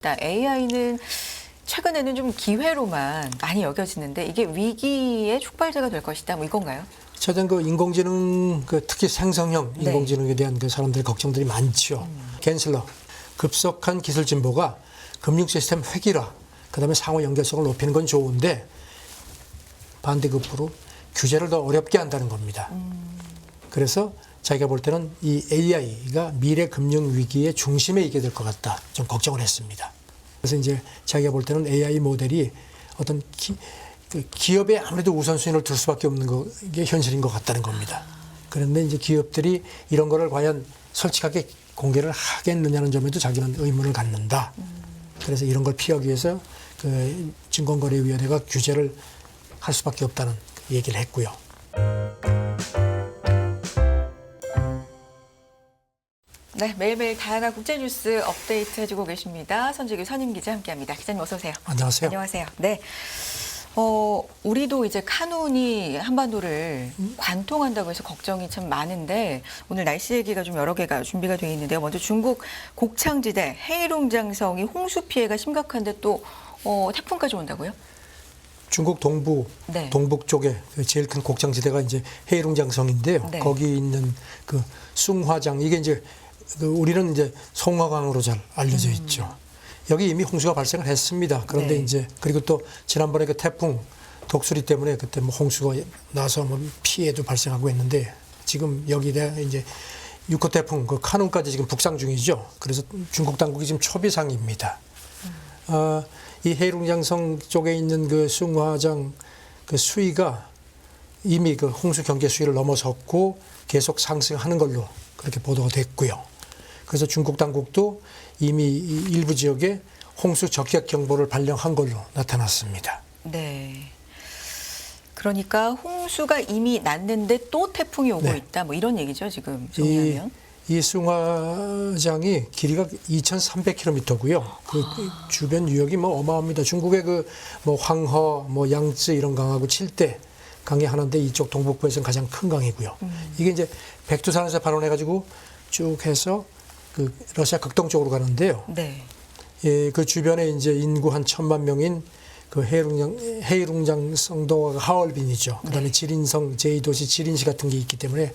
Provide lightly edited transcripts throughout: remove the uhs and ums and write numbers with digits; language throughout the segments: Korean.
AI는 최근에는 좀 기회로만 많이 여겨지는데 이게 위기의 촉발자가 될 것이다. 뭐 이건가요? 최근 그 인공지능, 특히 생성형 네. 인공지능에 대한 그 사람들의 걱정들이 많죠. 갠슬러, 급속한 기술 진보가 금융 시스템 획일화, 그다음에 상호 연결성을 높이는 건 좋은데 반대급부로 규제를 더 어렵게 한다는 겁니다. 그래서 자기가 볼 때는 이 AI가 미래 금융 위기의 중심에 있게 될 것 같다. 좀 걱정을 했습니다. 그래서 이제 자기가 볼 때는 AI 모델이 어떤 기업에 아무래도 우선순위를 둘 수밖에 없는 게 현실인 것 같다는 겁니다. 그런데 이제 기업들이 이런 거를 과연 솔직하게 공개를 하겠느냐는 점에도 자기는 의문을 갖는다. 그래서 이런 걸 피하기 위해서 그 증권거래위원회가 규제를 할 수밖에 없다는 얘기를 했고요. 네, 매일매일 다양한 국제 뉴스 업데이트 해주고 계십니다. 선재규 선임 기자 함께합니다. 기자님 어서 오세요. 안녕하세요. 안녕하세요. 네. 우리도 이제 카눈이 한반도를 관통한다고 해서 걱정이 참 많은데 오늘 날씨 얘기가 좀 여러 개가 준비가 되어 있는데요. 먼저 중국 곡창지대 헤이룽장성이 홍수 피해가 심각한데 또 태풍까지 온다고요? 중국 동부, 네. 동북 쪽에 제일 큰 곡창지대가 이제 헤이룽장성인데요. 네. 거기 있는 그 숭화장, 이게 이제 우리는 이제 송화강으로 잘 알려져 있죠. 여기 이미 홍수가 발생을 했습니다. 그런데 네. 이제 그리고 또 지난번에 그 태풍 독수리 때문에 그때 뭐 홍수가 나서 뭐 피해도 발생하고 했는데 지금 여기에 이제 6호 태풍 그 카눈까지 지금 북상 중이죠. 그래서 중국 당국이 지금 초비상입니다. 이 헤이룽장성 쪽에 있는 그 숭화장 그 수위가 이미 그 홍수 경계 수위를 넘어섰고 계속 상승하는 걸로 그렇게 보도가 됐고요. 그래서 중국 당국도 이미 일부 지역에 홍수 적격 경보를 발령한 걸로 나타났습니다. 네. 그러니까 홍수가 이미 났는데 또 태풍이 오고 네. 있다. 뭐 이런 얘기죠, 지금 정리하면. 이 숭화장이 길이가 2,300km고요. 그 주변 유역이 뭐 어마어마합니다. 중국의 그 뭐 황허, 뭐 양쯔 이런 강하고 칠대 강이 하나인데 이쪽 동북부에서는 가장 큰 강이고요. 이게 이제 백두산에서 발원해가지고 쭉 해서 그 러시아 극동 쪽으로 가는데요. 네. 예, 그 주변에 이제 인구 한 1,000만 명인 그 헤이룽장 성도가 하얼빈이죠. 그다음에 네. 지린성 제2도시 지린시 같은 게 있기 때문에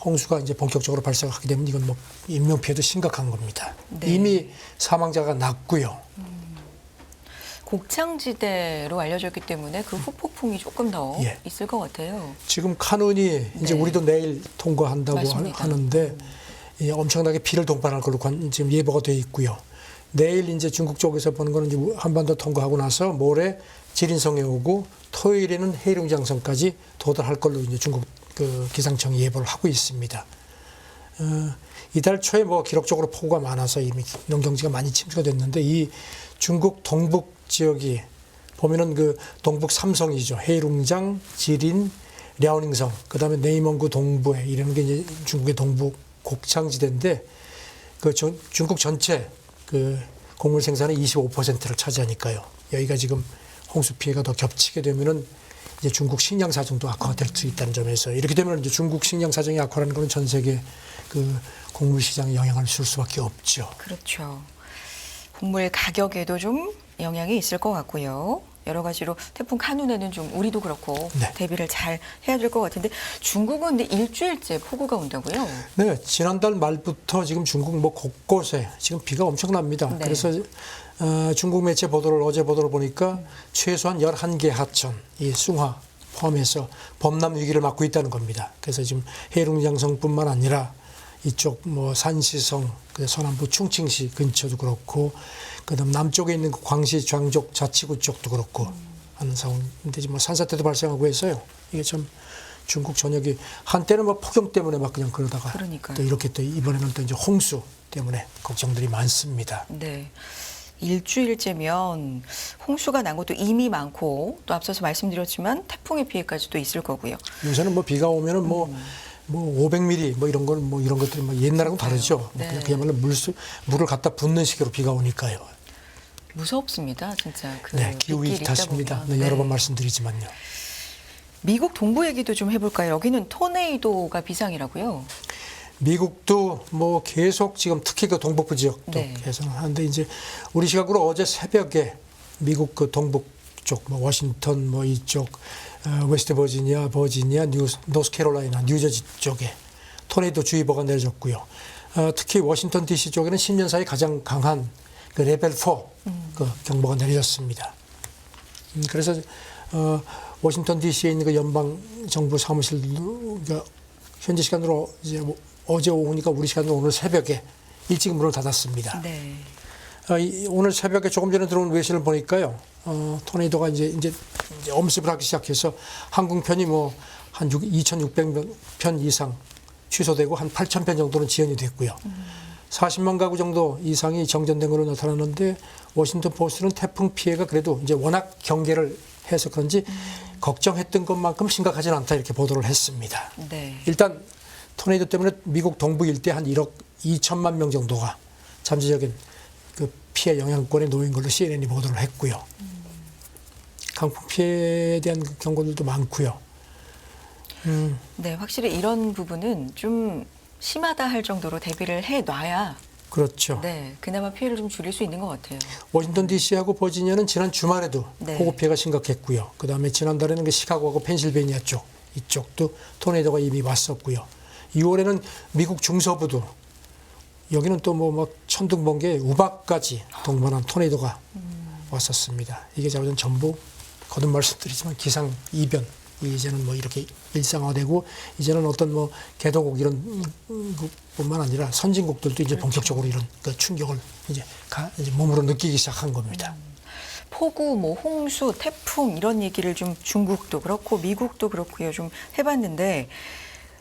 홍수가 이제 본격적으로 발생하게 되면 이건 뭐 인명 피해도 심각한 겁니다. 네. 이미 사망자가 났고요. 곡창지대로 알려졌기 때문에 그 후폭풍이 조금 더 예. 있을 것 같아요. 지금 카눈이 이제 네. 우리도 내일 통과한다고 맞습니다. 하는데 예, 엄청나게 피를 동반할 걸로 지금 예보가 돼 있고요. 내일 이제 중국 쪽에서 보는 거는 이제 한반도 통과하고 나서 모레 지린성에 오고 토요일에는 헤이룽장성까지 도달할 걸로 이제 중국 그 기상청이 예보를 하고 있습니다. 이달 초에 뭐 기록적으로 폭우가 많아서 이미 농경지가 많이 침수가 됐는데 이 중국 동북 지역이 보면은 그 동북 삼성이죠. 헤이룽장, 지린, 랴오닝성, 그다음에 네이멍구 동부에 이런 게 이제 중국의 동북 곡창지대인데 그 중국 전체 그 곡물 생산의 25%를 차지하니까요. 여기가 지금 홍수 피해가 더 겹치게 되면은 이제 중국 식량 사정도 악화가 될 수 있다는 점에서 이렇게 되면 이제 중국 식량 사정이 악화라는 것은 전 세계 그 곡물 시장에 영향을 줄 수밖에 없죠. 그렇죠. 곡물 가격에도 좀 영향이 있을 것 같고요. 여러 가지로 태풍 카눈에는 좀 우리도 그렇고 네. 대비를 잘 해야 될 것 같은데 중국은 근데 일주일째 폭우가 온다고요? 네, 지난달 말부터 지금 중국 뭐 곳곳에 지금 비가 엄청납니다. 네. 그래서 중국 매체 보도를 어제 보도를 보니까 최소한 11개 하천, 이 숭화 포함해서 범람 위기를 맞고 있다는 겁니다. 그래서 지금 헤이룽장성뿐만 아니라 이쪽 뭐 산시성, 그 서남부 충칭시 근처도 그렇고 그다음 남쪽에 있는 광시 장족 자치구 쪽도 그렇고 하는 상황인데 지금 뭐 산사태도 발생하고 해서요. 이게 참 중국 전역이 한때는 뭐 폭염 때문에 막 그냥 그러다가 그러니까요. 또 이렇게 또 이번에는 또 이제 홍수 때문에 걱정들이 많습니다. 네. 일주일째면 홍수가 난 것도 이미 많고 또 앞서서 말씀드렸지만 태풍의 피해까지도 있을 거고요. 요새는 뭐 비가 오면은 뭐 500mm 뭐 이런 건 뭐 이런 것들이 뭐 옛날하고 다르죠. 네. 그냥 그야말로 물을 갖다 붓는 식으로 비가 오니까요. 무섭습니다, 진짜. 그 네, 기후 위기 빗길 있다 탓입니다. 보면. 네, 여러 번 말씀드리지만요. 미국 동부 얘기도 좀 해볼까요? 여기는 토네이도가 비상이라고요. 미국도 뭐 계속 지금 특히 그 동북부 지역도 네. 계속 하는데 이제 우리 시각으로 어제 새벽에 미국 그 동북 쪽, 뭐 워싱턴 뭐 이쪽, 웨스트 버지니아, 노스캐롤라이나, 뉴저지 쪽에 토네이도 주의보가 내려졌고요. 특히 워싱턴 D.C. 쪽에는 10년 사이 가장 강한 그 레벨 4 그 경보가 내려졌습니다. 그래서 워싱턴 D.C.에 있는 그 연방 정부 사무실도 그러니까 현지 시간으로 이제 어제 오후니까 우리 시간으로 오늘 새벽에 일찍 문을 닫았습니다. 네. 오늘 새벽에 조금 전에 들어온 외신을 보니까요, 토네이도가 이제 엄습을 하기 시작해서 항공편이 뭐 한 2,600편 이상 취소되고 한 8,000편 정도는 지연이 됐고요. 40만 가구 정도 이상이 정전된 걸로 나타났는데 워싱턴 포스트는 태풍 피해가 그래도 이제 워낙 경계를 해서 그런지 걱정했던 것만큼 심각하지는 않다 이렇게 보도를 했습니다. 네. 일단 토네이도 때문에 미국 동부 일대 한 1억 2천만 명 정도가 잠재적인 그 피해 영향권에 놓인 걸로 CNN이 보도를 했고요. 강풍 피해에 대한 그 경고들도 많고요. 네, 확실히 이런 부분은 좀 심하다 할 정도로 대비를 해놔야 그렇죠. 네, 그나마 피해를 좀 줄일 수 있는 것 같아요. 워싱턴 D.C.하고 버지니아는 지난 주말에도 네. 폭우 피해가 심각했고요. 그다음에 지난달에는 그 시카고하고 펜실베니아 쪽 이쪽도 토네이도가 이미 왔었고요. 2월에는 미국 중서부도 여기는 또 뭐 막 천둥 번개 우박까지 동반한 토네이도가 왔었습니다. 이게 전부 거듭 말씀드리지만 기상 이변 이제는 뭐 이렇게 일상화되고 이제는 어떤 뭐 개도국 이런 뿐만 아니라 선진국들도 이제 본격적으로 이런 그 충격을 이제 몸으로 느끼기 시작한 겁니다. 폭우, 뭐 홍수, 태풍 이런 얘기를 좀 중국도 그렇고 미국도 그렇고요 좀 해봤는데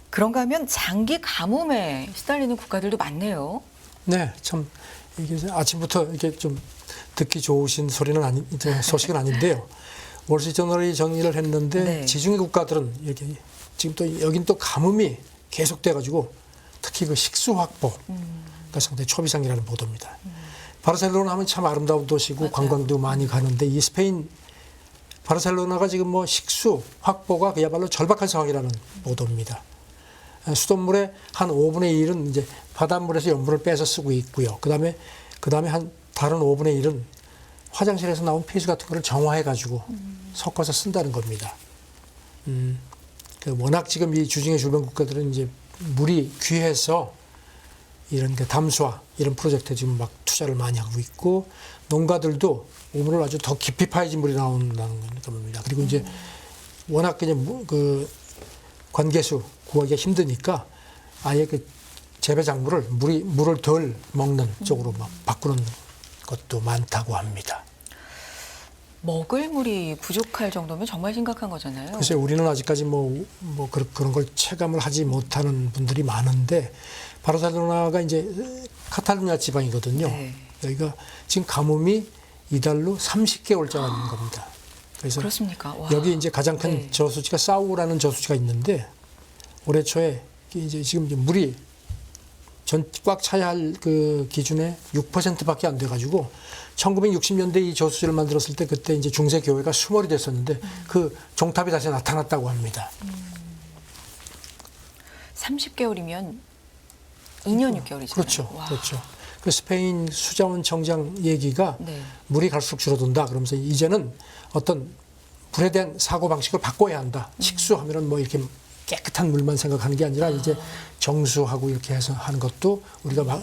그런가 하면 장기 가뭄에 시달리는 국가들도 많네요. 네, 참 이게 아침부터 이렇게 좀 듣기 좋으신 소식은 아닌데요. 월스트리트저널이 정리를 했는데 네. 지중해 국가들은 이렇게 지금 또 여긴 또 가뭄이 계속돼 가지고 특히 그 식수 확보가 상당히 초비상이라는 보도입니다. 바르셀로나 하면 참 아름다운 도시고 맞아요. 관광도 많이 가는데 이 스페인 바르셀로나가 지금 뭐 식수 확보가 그야말로 절박한 상황이라는 보도입니다. 수돗물의 한 5분의 1은 이제 바닷물에서 염분을 빼서 쓰고 있고요. 그다음에 한 다른 5분의 1은 화장실에서 나온 폐수 같은 거를 정화해 가지고 섞어서 쓴다는 겁니다. 워낙 지금 이 주중해 주변 국가들은 이제 물이 귀해서 이런 그 담수화 이런 프로젝트에 지금 막 투자를 많이 하고 있고 농가들도 우물을 아주 더 깊이 파야진 물이 나온다는 겁니다. 그리고 이제 워낙 그냥 그 관계수 구하기가 힘드니까 아예 그 재배 작물을 물을 덜 먹는 쪽으로 막 바꾸는 것도 많다고 합니다. 먹을 물이 부족할 정도면 정말 심각한 거잖아요. 글쎄 우리는 아직까지 그런 걸 체감을 하지 못하는 분들이 많은데 바르셀로나가 이제 카탈루냐 지방이거든요. 네. 여기가 지금 가뭄이 이달로 30개월째라는 겁니다. 그래서 그렇습니까? 와. 여기 이제 가장 큰 네. 저수지가 사우라는 저수지가 있는데 올해 초에 이제 지금 이제 물이 꽉 차야 할 그 기준의 6%밖에 안 돼가지고 1960년대 이 저수지를 만들었을 때 그때 이제 중세 교회가 수몰이 됐었는데 그 종탑이 다시 나타났다고 합니다. 30개월이면 2년 6개월이잖아요. 그렇죠, 와. 그렇죠. 그 스페인 수자원 청장 얘기가 네. 물이 갈수록 줄어든다. 그러면서 이제는 어떤 물에 대한 사고 방식을 바꿔야 한다. 식수하면은 뭐 이렇게 깨끗한 물만 생각하는 게 아니라 이제 정수하고 이렇게 해서 하는 것도 우리가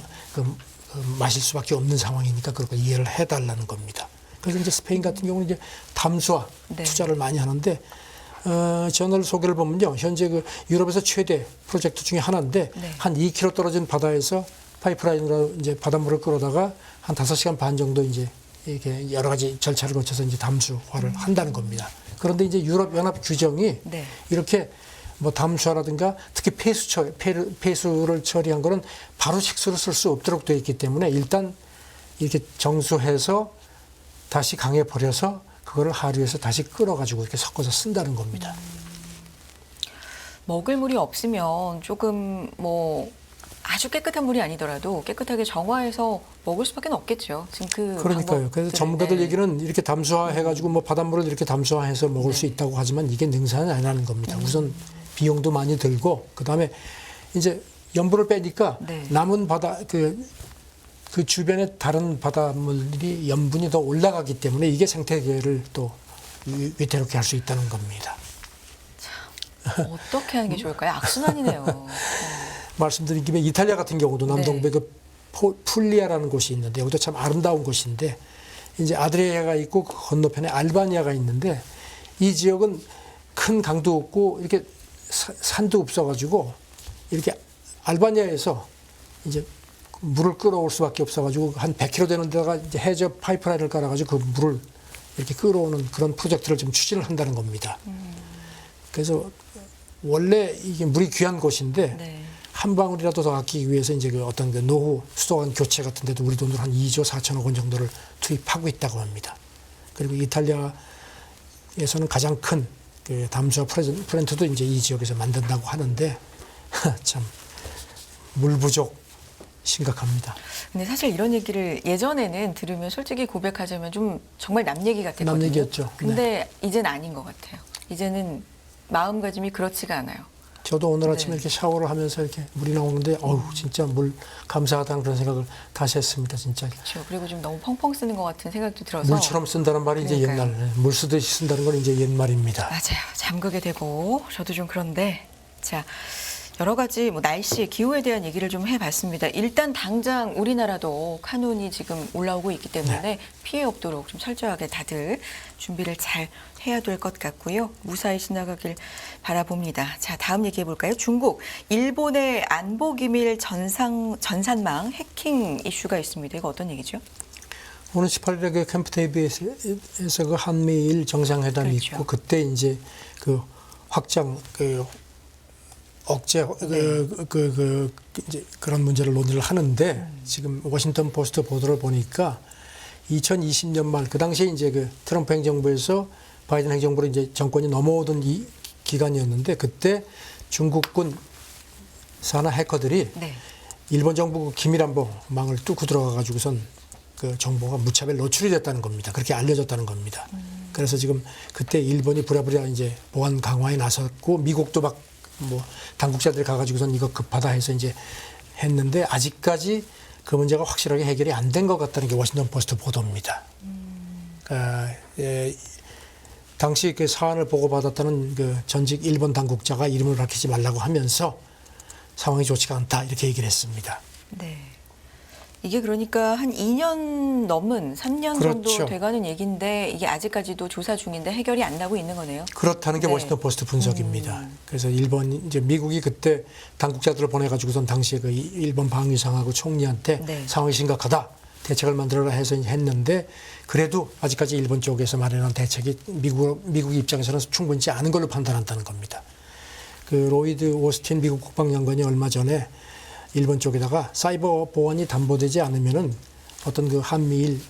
마실 수밖에 없는 상황이니까 그렇게 이해를 해달라는 겁니다. 그래서 이제 스페인 같은 경우는 이제 담수화 네. 투자를 많이 하는데 저널 소개를 보면요, 현재 그 유럽에서 최대 프로젝트 중에 하나인데 네. 한 2km 떨어진 바다에서 파이프라인으로 이제 바닷물을 끌어다가 한 5시간 반 정도 이제 이렇게 여러 가지 절차를 거쳐서 이제 담수화를 한다는 겁니다. 그런데 이제 유럽 연합 규정이 네. 이렇게 뭐 담수화라든가 특히 폐수를 처리한 거는 바로 식수로 쓸 수 없도록 되어 있기 때문에 일단 이렇게 정수해서 다시 강에 버려서 그거를 하류에서 다시 끌어가지고 이렇게 섞어서 쓴다는 겁니다. 먹을 물이 없으면 조금 뭐 아주 깨끗한 물이 아니더라도 깨끗하게 정화해서 먹을 수밖에 없겠죠. 지금 그 그러니까요. 그래서 전문가들 네. 얘기는 이렇게 담수화해가지고 뭐 바닷물을 이렇게 담수화해서 먹을 수 있다고 하지만 이게 능사는 아니라는 겁니다. 우선 비용도 많이 들고 그다음에 이제 염분을 빼니까 네. 남은 바다 그 주변에 다른 바닷물이 염분이 더 올라가기 때문에 이게 생태계를 또 위태롭게 할 수 있다는 겁니다. 어떻게 하는 게 좋을까요? 악순환이네요. 말씀드린 김에 이탈리아 같은 경우도 남동부에 네. 그 풀리아라는 곳이 있는데 여기도 참 아름다운 곳인데 이제 아드리아가 있고 그 건너편에 알바니아가 있는데 이 지역은 큰 강도 없고 이렇게 산도 없어가지고 이렇게 알바니아에서 이제 물을 끌어올 수밖에 없어가지고 한 100km 되는 데다가 이제 해저 파이프라인을 깔아가지고 그 물을 이렇게 끌어오는 그런 프로젝트를 좀 추진을 한다는 겁니다. 그래서 원래 이게 물이 귀한 곳인데 네. 한 방울이라도 더 아끼기 위해서 이제 그 어떤 그 노후 수도관 교체 같은 데도 우리 돈으로 한 2조 4천억 원 정도를 투입하고 있다고 합니다. 그리고 이탈리아에서는 가장 큰 그 담수화 플랜트도 이제 이 지역에서 만든다고 하는데 참 물 부족 심각합니다. 근데 사실 이런 얘기를 예전에는 들으면 솔직히 고백하자면 좀 정말 남 얘기 같았거든요. 남 얘기였죠. 근데 이제는 아닌 것 같아요. 이제는 마음가짐이 그렇지가 않아요. 저도 오늘 아침에 네. 이렇게 샤워를 하면서 이렇게 물이 나오는데 어우 진짜 물 감사하다는 그런 생각을 다시 했습니다. 진짜. 그렇죠. 그리고 좀 너무 펑펑 쓰는 것 같은 생각도 들어서 물처럼 쓴다는 말이 이제 그러니까요. 옛날, 물 쓰듯이 쓴다는 건 이제 옛말입니다. 맞아요. 잠그게 되고 저도 좀 그런데 자 여러 가지 뭐 날씨, 기후에 대한 얘기를 좀 해봤습니다. 일단 당장 우리나라도 카눈이 지금 올라오고 있기 때문에 피해 없도록 좀 철저하게 다들 준비를 잘 해야 될 것 같고요. 무사히 지나가길 바라봅니다. 자, 다음 얘기해 볼까요? 중국, 일본의 안보기밀 전산망 해킹 이슈가 있습니다. 이거 어떤 얘기죠? 오늘 18일에 그 캠프 데이비드에서 그 한미일 정상회담이 그렇죠. 있고 그때 이제 그 확장 억제 이제 그런 문제를 논의를 하는데 지금 워싱턴 포스트 보도를 보니까 2020년 말 그 당시에 이제 그 트럼프 행정부에서 바이든 행정부로 이제 정권이 넘어오던 이 기간이었는데 그때 중국군 산하 해커들이 네. 일본 정부 기밀안보망을 뚫고 들어가 가지고선 그 정보가 무차별 노출이 됐다는 겁니다. 그렇게 알려졌다는 겁니다. 그래서 지금 그때 일본이 부랴부랴 이제 보안 강화에 나섰고 미국도 막 뭐 당국자들이 가가지고선 이거 급하다 해서 이제 했는데 아직까지 그 문제가 확실하게 해결이 안 된 것 같다는 게 워싱턴 포스트 보도입니다. 당시 그 사안을 보고받았다는 그 전직 일본 당국자가 이름을 밝히지 말라고 하면서 상황이 좋지가 않다 이렇게 얘기를 했습니다. 네. 이게 그러니까 한 2년 넘은 3년 정도 그렇죠. 돼가는 얘기인데 이게 아직까지도 조사 중인데 해결이 안 나고 있는 거네요. 그렇다는 게 네. 워싱턴 포스트 분석입니다. 그래서 이제 미국이 그때 당국자들을 보내가지고선 당시에 그 일본 방위상하고 총리한테 네. 상황이 심각하다 대책을 만들어라 해서 했는데 그래도 아직까지 일본 쪽에서 마련한 대책이 미국 입장에서는 충분치 않은 걸로 판단한다는 겁니다. 그 로이드 오스틴 미국 국방장관이 얼마 전에 일본 쪽에다가 사이버 보안이 담보되지 않으면은 어떤 그 한미일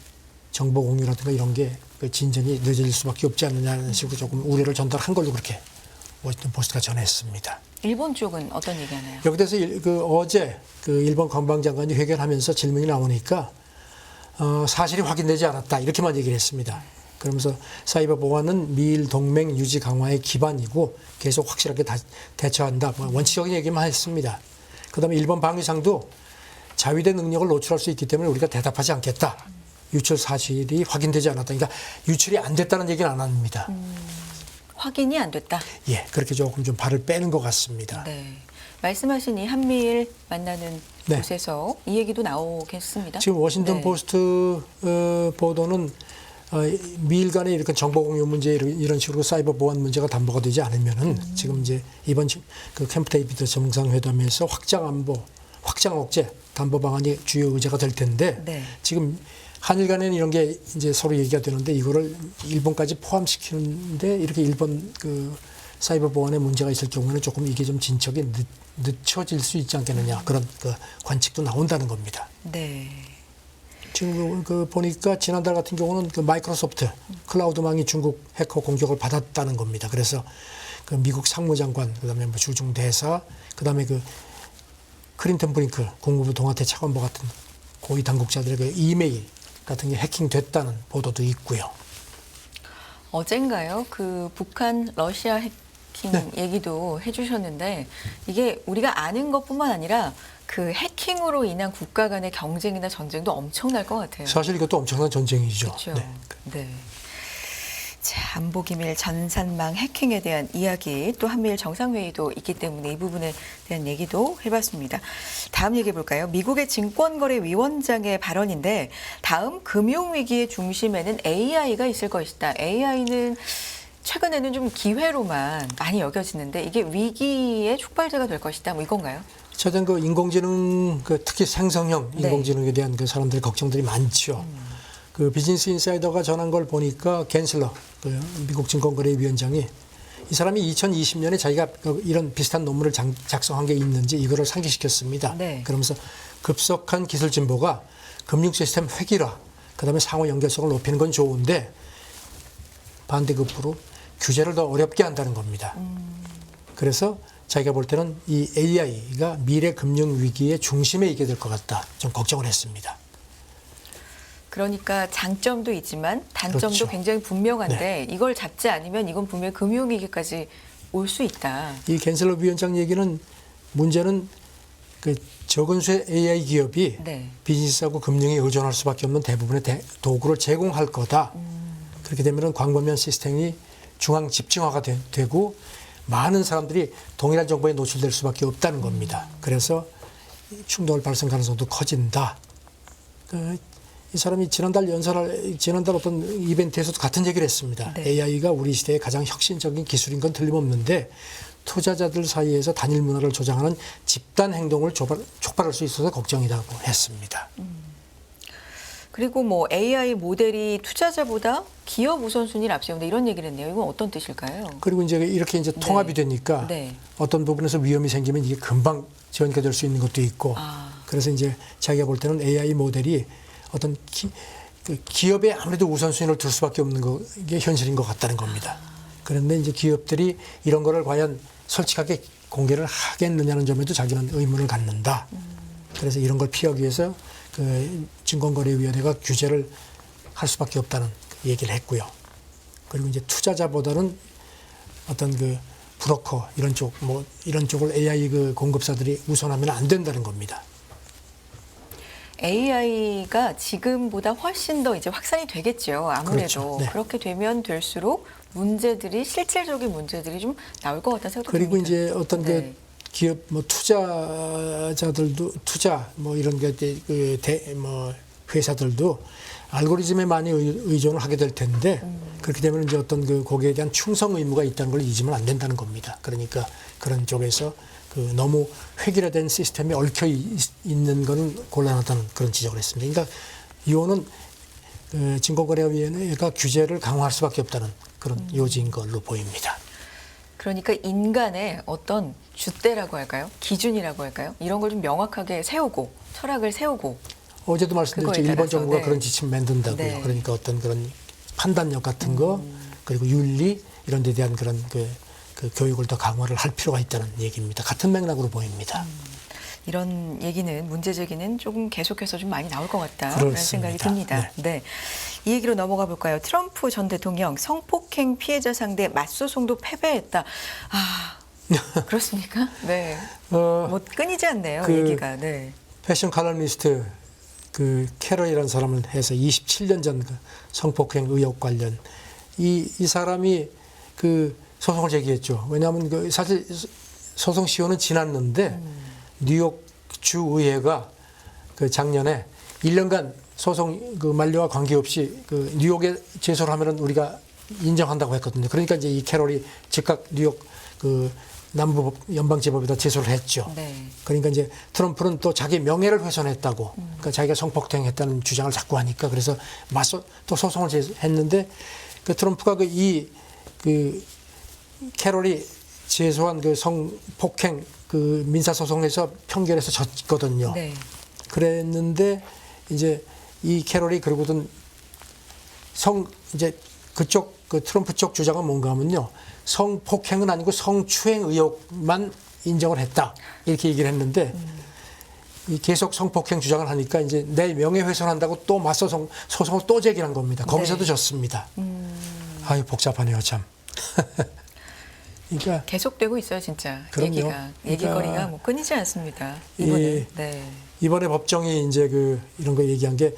정보 공유라든가 이런 게 그 진전이 늦어질 수밖에 없지 않느냐는 식으로 조금 우려를 전달한 걸로 그렇게 워싱턴 포스트가 전했습니다. 일본 쪽은 어떤 얘기하나요? 여기 대해서 어제 그 일본 관방장관이 회견하면서 질문이 나오니까 사실이 확인되지 않았다 이렇게만 얘기를 했습니다. 그러면서 사이버 보안은 미일 동맹 유지 강화의 기반이고 계속 확실하게 대처한다. 뭐 원칙적인 얘기만 했습니다. 그다음에 일본 방위상도 자위대 능력을 노출할 수 있기 때문에 우리가 대답하지 않겠다. 유출 사실이 확인되지 않았다. 그러니까 유출이 안 됐다는 얘기는 안 합니다. 확인이 안 됐다. 예, 그렇게 조금 좀 발을 빼는 것 같습니다. 네. 말씀하신 이 한미일 만나는 네. 곳에서 이 얘기도 나오겠습니다. 지금 워싱턴 네. 포스트 보도는 미일 간의 이렇게 정보 공유 문제 이런 식으로 사이버 보안 문제가 담보가 되지 않으면은 지금 이제 이번 그 캠프 데이비드 정상회담에서 확장 안보, 확장 억제 담보 방안이 주요 의제가 될 텐데 네. 지금 한일 간에는 이런 게 이제 서로 얘기가 되는데 이거를 일본까지 포함시키는데 이렇게 일본 그 사이버 보안에 문제가 있을 경우에는 조금 이게 좀 진척이 늦춰질 수 있지 않겠느냐 그런 그 관측도 나온다는 겁니다. 네. 지금 그 보니까 지난달 같은 경우는 그 마이크로소프트 클라우드망이 중국 해커 공격을 받았다는 겁니다. 그래서 그 미국 상무장관 그다음에 뭐 주중 대사 그다음에 그 클린턴 브링크 국무부 동아태 차관보 같은 고위 당국자들의 그 이메일 같은 게 해킹됐다는 보도도 있고요. 어젠가요? 그 북한 러시아 해킹 얘기도 해주셨는데 이게 우리가 아는 것뿐만 아니라 그 해킹으로 인한 국가 간의 경쟁이나 전쟁도 엄청날 것 같아요. 사실 이것도 엄청난 전쟁이죠. 그렇죠. 네. 네. 자, 안보기밀 전산망 해킹에 대한 이야기, 또 한미일 정상회의도 있기 때문에 이 부분에 대한 얘기도 해봤습니다. 다음 얘기해 볼까요? 미국의 증권거래위원장의 발언인데 다음 금융위기의 중심에는 AI가 있을 것이다. AI는 최근에는 좀 기회로만 많이 여겨지는데 이게 위기의 촉발제가 될 것이다. 뭐 이건가요? 저는 그 인공지능, 특히 생성형 네. 인공지능에 대한 그 사람들의 걱정들이 많죠. 그 비즈니스 인사이더가 전한 걸 보니까 겐슬러, 그 미국 증권거래위원장이 이 사람이 2020년에 자기가 이런 비슷한 논문을 작성한 게 있는지 이거를 상기시켰습니다. 네. 그러면서 급속한 기술 진보가 금융 시스템 획일화, 그다음에 상호 연결성을 높이는 건 좋은데 반대급부로 규제를 더 어렵게 한다는 겁니다. 그래서 자기가 볼 때는 이 AI가 미래 금융 위기의 중심에 있게 될 것 같다. 좀 걱정을 했습니다. 그러니까 장점도 있지만 단점도 그렇죠. 굉장히 분명한데 이걸 잡지 않으면 이건 분명히 금융위기까지 올 수 있다. 이 겐슬러 위원장 얘기는 문제는 그 적은 수의 AI 기업이 네. 비즈니스하고 금융에 의존할 수밖에 없는 대부분의 도구를 제공할 거다. 그렇게 되면 광범위한 시스템이 중앙 집중화가 되고 많은 사람들이 동일한 정보에 노출될 수밖에 없다는 겁니다. 그래서 충돌 발생 가능성도 커진다. 이 사람이 지난달 어떤 이벤트에서도 같은 얘기를 했습니다. 네. AI가 우리 시대의 가장 혁신적인 기술인 건 틀림없는데 투자자들 사이에서 단일 문화를 조장하는 집단 행동을 촉발할 수 있어서 걱정이라고 했습니다. 그리고 뭐 AI 모델이 투자자보다 기업 우선순위를 앞세운다 이런 얘기를 했네요. 이건 어떤 뜻일까요? 그리고 이렇게 통합이 되니까 네. 어떤 부분에서 위험이 생기면 이게 금방 전개될 수 있는 것도 있고 그래서 자기가 볼 때는 AI 모델이 어떤 기업에 아무래도 우선순위를 둘 수밖에 없는 게 현실인 것 같다는 겁니다. 그런데 기업들이 이런 거를 과연 솔직하게 공개를 하겠느냐는 점에도 자기는 의문을 갖는다. 그래서 이런 걸 피하기 위해서 그 증권거래위원회가 규제를 할 수밖에 없다는 얘기를 했고요. 그리고 투자자보다는 어떤 그 브로커 이런 쪽을 AI 그 공급사들이 우선하면 안 된다는 겁니다. AI가 지금보다 훨씬 더 이제 확산이 되겠죠. 아무래도 그렇죠. 네. 그렇게 되면 될수록 실질적인 문제들이 좀 나올 것 같다는 생각도 그리고 듭니다. 어떤 네. 그 기업 투자자들도 이런 게 회사들도 알고리즘에 많이 의존을 하게 될 텐데 그렇게 되면 어떤 거기에 대한 충성 의무가 있다는 걸 잊으면 안 된다는 겁니다. 그러니까 그런 쪽에서 너무 획일화된 시스템에 얽혀 있는 건 곤란하다는 그런 지적을 했습니다. 그러니까 이거는 증권거래위원회가 규제를 강화할 수밖에 없다는 그런 요지인 걸로 보입니다. 그러니까 인간의 어떤 줏대라고 할까요? 기준이라고 할까요? 이런 걸 좀 명확하게 세우고 철학을 세우고 어제도 말씀드렸죠. 일본 정부가 네. 그런 지침 만든다고요. 네. 그러니까 어떤 그런 판단력 같은 거 그리고 윤리 이런 데 대한 그런 그 교육을 더 강화를 할 필요가 있다는 얘기입니다. 같은 맥락으로 보입니다. 이런 얘기는 문제 제기는 조금 계속해서 좀 많이 나올 것 같다라는 그렇습니다. 생각이 듭니다. 네. 이 얘기로 넘어가 볼까요? 트럼프 전 대통령 성폭행 피해자 상대 맞소송도 패배했다. 그렇습니까? 네. 뭐 끊이지 않네요. 얘기가. 네. 패션 칼럼니스트 그 캐럴이라는 사람을 해서 27년 전 성폭행 의혹 관련 이 사람이 그 소송을 제기했죠. 왜냐하면 사실 소송 시효는 지났는데 뉴욕 주 의회가 작년에 1년간 소송 만료와 관계없이 뉴욕에 제소를 하면은 우리가 인정한다고 했거든요. 그러니까 이 캐럴이 즉각 뉴욕 남부 연방제법에다 제소를 했죠. 네. 그러니까 트럼프는 또 자기 명예를 훼손했다고, 그러니까 자기가 성폭행했다는 주장을 자꾸 하니까 그래서 또 소송을 했는데 트럼프가 캐럴이 제소한 성폭행 민사소송에서 판결에서 졌거든요. 네. 그랬는데 이 캐럴이 그러고든 그쪽 트럼프 쪽 주장은 뭔가 하면요. 성폭행은 아니고 성추행 의혹만 인정을 했다. 이렇게 얘기를 했는데 계속 성폭행 주장을 하니까 내 명예훼손한다고 또 소송을 또 제기한 겁니다. 거기서도 네. 졌습니다. 아유 복잡하네요 참. 그러니까 계속되고 있어요, 진짜. 그럼요. 얘기가. 얘기거리가 그러니까 뭐 끊이지 않습니다. 이- 이번에. 네. 이번에 법정이 이제 이런 거 얘기한 게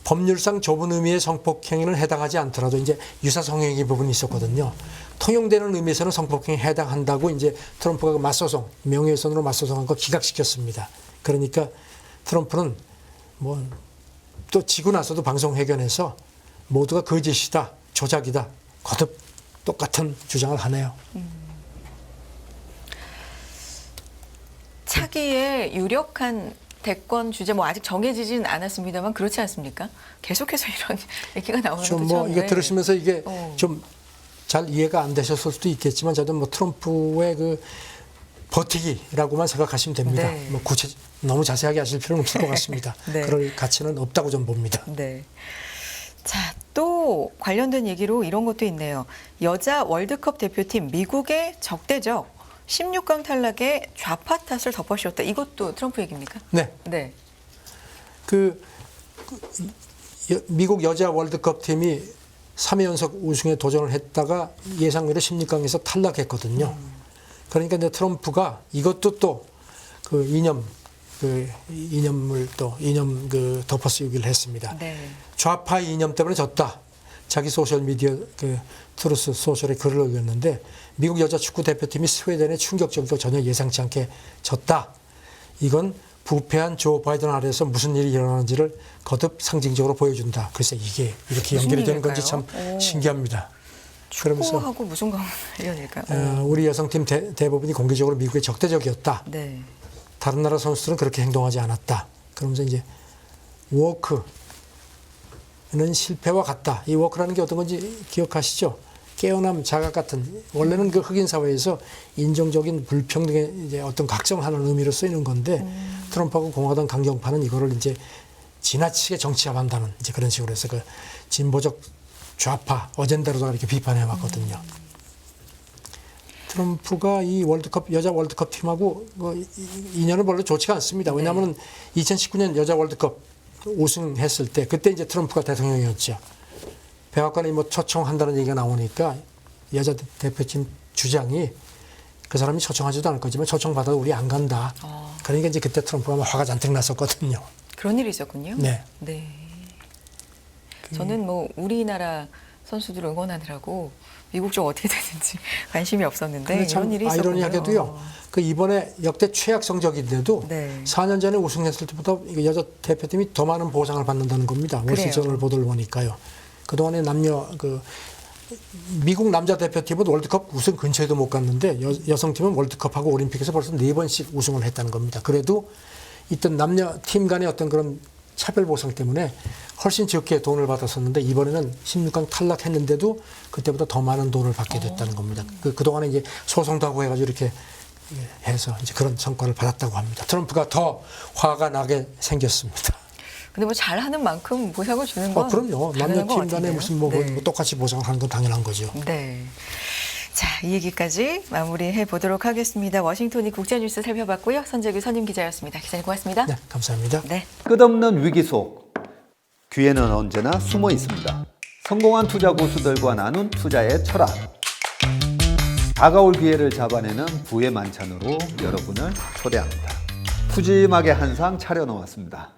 법률상 좁은 의미의 성폭행에는 해당하지 않더라도 이제 유사성행위 부분이 있었거든요. 통용되는 의미에서는 성폭행에 해당한다고 이제 트럼프가 그 맞소송, 명예훼손으로 맞소송한 거 기각시켰습니다. 그러니까 트럼프는 뭐 또 지고 나서도 방송 회견에서 모두가 거짓이다, 조작이다, 거듭 똑같은 주장을 하네요. 차기의 유력한 대권 주제 뭐 아직 정해지진 않았습니다만 그렇지 않습니까? 계속해서 이런 얘기가 나오는 것도 좀 뭐 참, 이게 네. 들으시면서 이게 어. 좀 잘 이해가 안 되셨을 수도 있겠지만 저도 뭐 트럼프의 그 버티기라고만 생각하시면 됩니다. 네. 뭐 너무 자세하게 하실 필요는 없을 것 같습니다. 네. 그럴 가치는 없다고 좀 봅니다. 네. 자, 또 관련된 얘기로 이런 것도 있네요. 여자 월드컵 대표팀 미국의 적대적 16강 탈락에 좌파 탓을 덮어씌웠다. 이것도 트럼프 얘기입니까? 네, 네. 미국 여자 월드컵 팀이 3회 연속 우승에 도전을 했다가 예상외로 16강에서 탈락했거든요. 그러니까 이제 트럼프가 이것도 또 그 이념 덮어 씌우기를 했습니다. 네. 좌파 이념 때문에 졌다. 자기 소셜 미디어 트루스 소셜에 글을 올렸는데 미국 여자 축구 대표팀이 스웨덴에 충격적이고 전혀 예상치 않게 졌다. 이건 부패한 조 바이든 아래에서 무슨 일이 일어나는지를 거듭 상징적으로 보여준다. 글쎄 이게 이렇게 무슨 연결이 되는 건지 참 일일까요? 오. 신기합니다. 그러면서 축구하고 무슨 관련일까요? 우리 여성팀 대부분이 공개적으로 미국의 적대적이었다. 네. 다른 나라 선수들은 그렇게 행동하지 않았다. 그러면서 이제 워크는 실패와 같다. 이 워크라는 게 어떤 건지 기억하시죠? 깨어남, 자각 같은 원래는 그 흑인 사회에서 인종적인 불평등의 이제 어떤 각성하는 의미로 쓰이는 건데 트럼프하고 공화당 강경파는 이거를 이제 지나치게 정치화한다는 이제 그런 식으로 해서 그 진보적 좌파 어젠다로다가 이렇게 비판해 왔거든요. 트럼프가 이 여자 월드컵 팀하고 인연은 별로 좋지가 않습니다. 왜냐하면 2019년 여자 월드컵 우승했을 때 그때 이제 트럼프가 대통령이었죠. 백악관에 뭐 초청한다는 얘기가 나오니까 여자 대표팀 주장이 그 사람이 초청하지도 않을 거지만 초청받아도 우리 안 간다. 그러니까 이제 그때 트럼프가 막 화가 잔뜩 났었거든요. 그런 일이 있었군요. 네. 네. 저는 뭐 우리나라 선수들 응원하느라고 미국 쪽 어떻게 되는지 관심이 없었는데 근데 참 이런 일이 있었군요. 아이러니하게도요. 그 이번에 역대 최악 성적인데도 네. 4년 전에 우승했을 때보다 이거 여자 대표팀이 더 많은 보상을 받는다는 겁니다. 월스트리트저널 보도를 보니까요. 그동안에 미국 남자 대표팀은 월드컵 우승 근처에도 못 갔는데 여성팀은 월드컵하고 올림픽에서 벌써 4번씩 우승을 했다는 겁니다. 그래도 있던 남녀 팀 간의 어떤 그런 차별 보상 때문에 훨씬 적게 돈을 받았었는데 이번에는 16강 탈락했는데도 그때보다 더 많은 돈을 받게 됐다는 겁니다. 그동안에 이제 소송도 하고 해가지고 이렇게 해서 이제 그런 성과를 받았다고 합니다. 트럼프가 더 화가 나게 생겼습니다. 근데 뭐 잘하는 만큼 보상을 주는 건 그럼요. 남녀 당연한 것 팀 간에 같은데요. 무슨 뭐 네. 똑같이 보상을 하는 건 당연한 거죠. 네. 자, 이 얘기까지 마무리해 보도록 하겠습니다. 워싱턴이 국제뉴스 살펴봤고요. 선재규 선임 기자였습니다. 기자님 고맙습니다. 네, 감사합니다. 네. 끝없는 위기 속 기회는 언제나 숨어 있습니다. 성공한 투자 고수들과 나눈 투자의 철학. 다가올 기회를 잡아내는 부의 만찬으로 여러분을 초대합니다. 푸짐하게 한 상 차려놓았습니다.